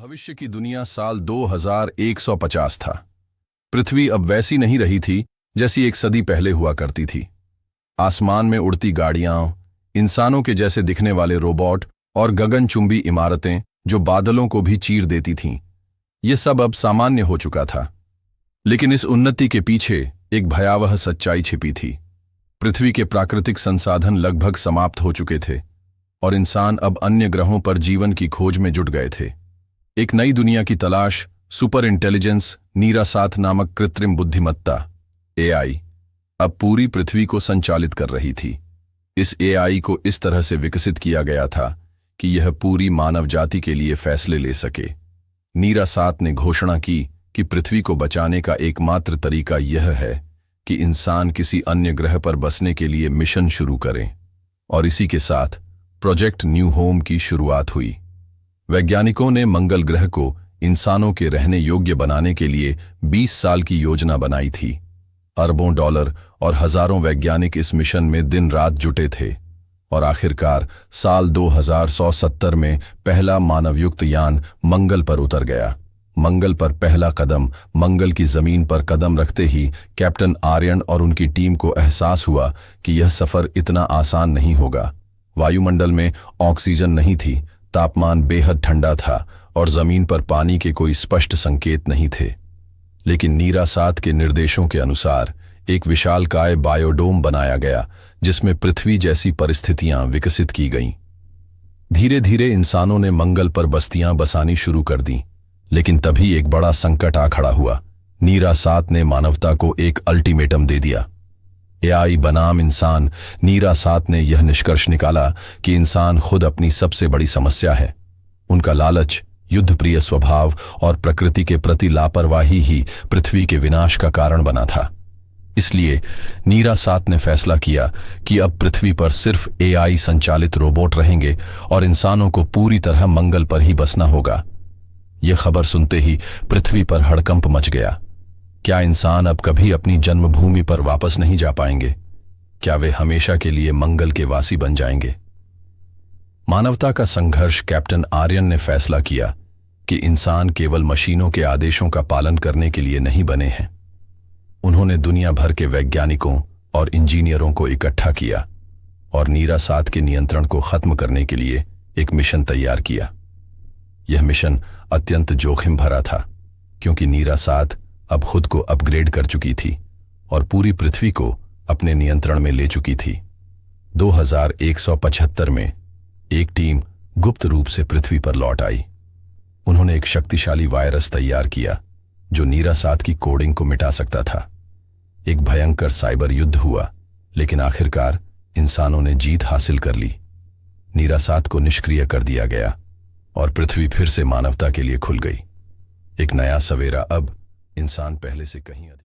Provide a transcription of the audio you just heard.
भविष्य की दुनिया साल 2150 था। पृथ्वी अब वैसी नहीं रही थी जैसी एक सदी पहले हुआ करती थी। आसमान में उड़ती गाड़ियां, इंसानों के जैसे दिखने वाले रोबोट और गगनचुंबी इमारतें जो बादलों को भी चीर देती थीं, ये सब अब सामान्य हो चुका था। लेकिन इस उन्नति के पीछे एक भयावह सच्चाई छिपी थी। पृथ्वी के प्राकृतिक संसाधन लगभग समाप्त हो चुके थे और इंसान अब अन्य ग्रहों पर जीवन की खोज में जुट गए थे। एक नई दुनिया की तलाश, सुपर इंटेलिजेंस, नीरासात नामक कृत्रिम बुद्धिमत्ता एआई अब पूरी पृथ्वी को संचालित कर रही थी। इस एआई को इस तरह से विकसित किया गया था कि यह पूरी मानव जाति के लिए फैसले ले सके। नीरासात ने घोषणा की कि पृथ्वी को बचाने का एकमात्र तरीका यह है कि इंसान किसी अन्य ग्रह पर बसने के लिए मिशन शुरू करें, और इसी के साथ प्रोजेक्ट न्यू होम की शुरुआत हुई। वैज्ञानिकों ने मंगल ग्रह को इंसानों के रहने योग्य बनाने के लिए 20 साल की योजना बनाई थी। अरबों डॉलर और हजारों वैज्ञानिक इस मिशन में दिन रात जुटे थे और आखिरकार साल 2170 में पहला मानवयुक्त यान मंगल पर उतर गया। मंगल पर पहला कदम, मंगल की जमीन पर कदम रखते ही कैप्टन आर्यन और उनकी टीम को एहसास हुआ कि यह सफर इतना आसान नहीं होगा। वायुमंडल में ऑक्सीजन नहीं थी, तापमान बेहद ठंडा था और जमीन पर पानी के कोई स्पष्ट संकेत नहीं थे। लेकिन नीरासात के निर्देशों के अनुसार एक विशालकाय बायोडोम बनाया गया जिसमें पृथ्वी जैसी परिस्थितियां विकसित की गईं। धीरे धीरे इंसानों ने मंगल पर बस्तियां बसानी शुरू कर दी, लेकिन तभी एक बड़ा संकट आ खड़ा हुआ। नीरासात ने मानवता को एक अल्टीमेटम दे दिया। एआई बनाम इंसान, नीरासात ने यह निष्कर्ष निकाला कि इंसान खुद अपनी सबसे बड़ी समस्या है। उनका लालच, युद्धप्रिय स्वभाव और प्रकृति के प्रति लापरवाही ही पृथ्वी के विनाश का कारण बना था। इसलिए नीरासात ने फैसला किया कि अब पृथ्वी पर सिर्फ एआई संचालित रोबोट रहेंगे और इंसानों को पूरी तरह मंगल पर ही बसना होगा। यह खबर सुनते ही पृथ्वी पर हड़कंप मच गया। क्या इंसान अब कभी अपनी जन्मभूमि पर वापस नहीं जा पाएंगे? क्या वे हमेशा के लिए मंगल के वासी बन जाएंगे? मानवता का संघर्ष। कैप्टन आर्यन ने फैसला किया कि इंसान केवल मशीनों के आदेशों का पालन करने के लिए नहीं बने हैं। उन्होंने दुनिया भर के वैज्ञानिकों और इंजीनियरों को इकट्ठा किया और नीरासात के नियंत्रण को खत्म करने के लिए एक मिशन तैयार किया। यह मिशन अत्यंत जोखिम भरा था, क्योंकि नीरासात अब खुद को अपग्रेड कर चुकी थी और पूरी पृथ्वी को अपने नियंत्रण में ले चुकी थी। 2175 में एक टीम गुप्त रूप से पृथ्वी पर लौट आई। उन्होंने एक शक्तिशाली वायरस तैयार किया जो नीरासात की कोडिंग को मिटा सकता था। एक भयंकर साइबर युद्ध हुआ, लेकिन आखिरकार इंसानों ने जीत हासिल कर ली। नीरासात को निष्क्रिय कर दिया गया और पृथ्वी फिर से मानवता के लिए खुल गई। एक नया सवेरा। अब इंसान पहले से कहीं अधिक